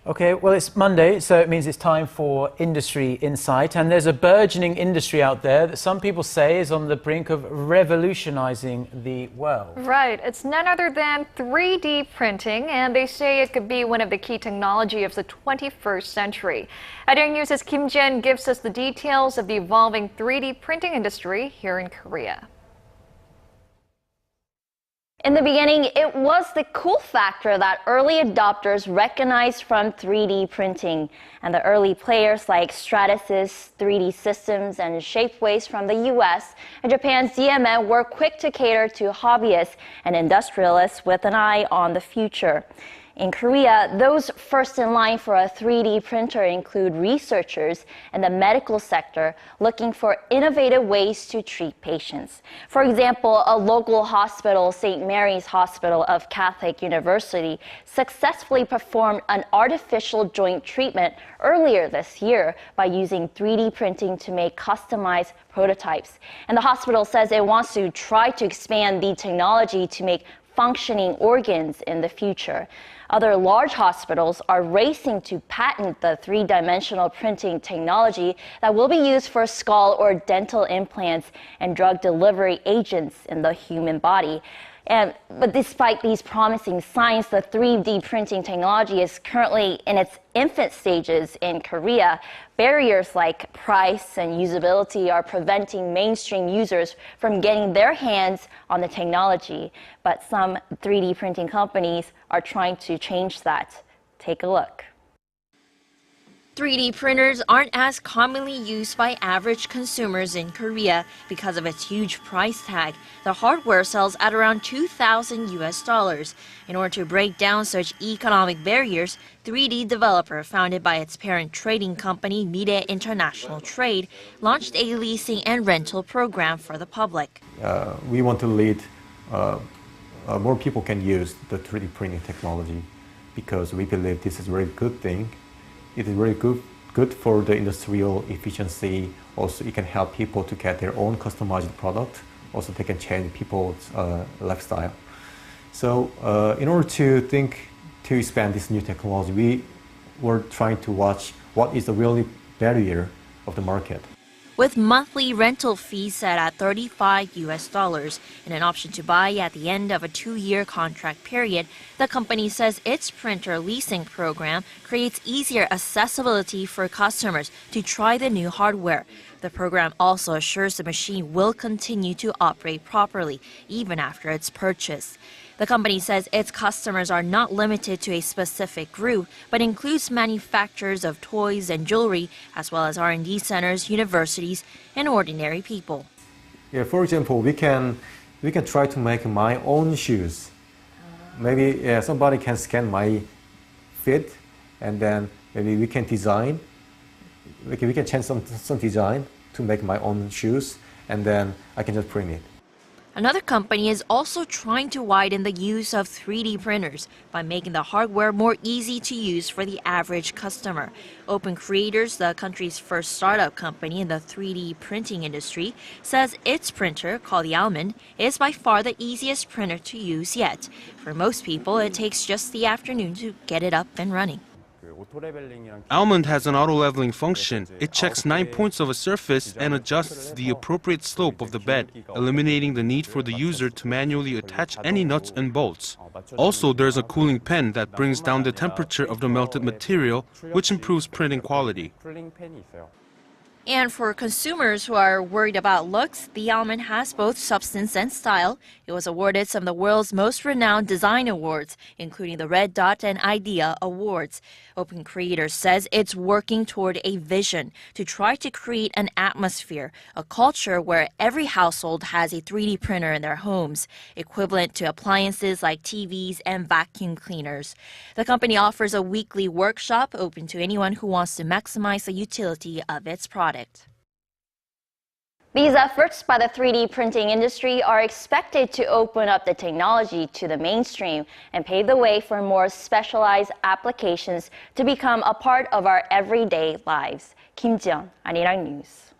Okay, well, it's Monday, so it means it's time for Industry Insight. And there's a burgeoning industry out there that some people say is on the brink of revolutionizing the world. Right. It's none other than 3D printing, and they say it could be one of the key technology of the 21st century. Arirang News' Kim Ji-yeon gives us the details of the evolving 3D printing industry here in Korea. In the beginning, it was the cool factor that early adopters recognized from 3D printing. And the early players like Stratasys, 3D Systems, and Shapeways from the US and Japan's DMN were quick to cater to hobbyists and industrialists with an eye on the future. In Korea, those first in line for a 3D printer include researchers in the medical sector looking for innovative ways to treat patients. For example, a local hospital, St. Mary's Hospital of Catholic University, successfully performed an artificial joint treatment earlier this year by using 3D printing to make customized prototypes. And the hospital says it wants to try to expand the technology to make functioning organs in the future. Other large hospitals are racing to patent the three-dimensional printing technology that will be used for skull or dental implants and drug delivery agents in the human body. But despite these promising signs, the 3D printing technology is currently in its infant stages in Korea. Barriers like price and usability are preventing mainstream users from getting their hands on the technology. But some 3D printing companies are trying to change that. Take a look. 3D printers aren't as commonly used by average consumers in Korea because of its huge price tag. The hardware sells at around $2,000. In order to break down such economic barriers, 3D developer founded by its parent trading company Mide International Trade launched a leasing and rental program for the public. We want to lead more people can use the 3D printing technology because we believe this is a very good thing. It is very good for the industrial efficiency. Also, it can help people to get their own customized product. Also, they can change people's lifestyle. So, in order to expand this new technology, we were trying to watch what is the really barrier of the market. With monthly rental fees set at $35 and an option to buy at the end of a 2-year contract period, the company says its printer leasing program creates easier accessibility for customers to try the new hardware. The program also assures the machine will continue to operate properly even after its purchase. The company says its customers are not limited to a specific group, but includes manufacturers of toys and jewelry, as well as R&D centers, universities, and ordinary people. Yeah, for example, we can try to make my own shoes. Maybe somebody can scan my feet, and then maybe we can design. We can change some design to make my own shoes, and then I can just print it. Another company is also trying to widen the use of 3D printers by making the hardware more easy to use for the average customer. Open Creators, the country's first startup company in the 3D printing industry, says its printer, called the Almond, is by far the easiest printer to use yet. For most people, it takes just the afternoon to get it up and running. Almond has an auto-leveling function. It checks 9 points of a surface and adjusts the appropriate slope of the bed, eliminating the need for the user to manually attach any nuts and bolts. Also, there's a cooling pen that brings down the temperature of the melted material, which improves printing quality. And for consumers who are worried about looks, the Almond has both substance and style. It was awarded some of the world's most renowned design awards, including the Red Dot and Idea Awards. Open Creators says it's working toward a vision to try to create an atmosphere, a culture where every household has a 3D printer in their homes, equivalent to appliances like TVs and vacuum cleaners. The company offers a weekly workshop open to anyone who wants to maximize the utility of its product. These efforts by the 3D printing industry are expected to open up the technology to the mainstream and pave the way for more specialized applications to become a part of our everyday lives. Kim Ji-yeon, Arirang News.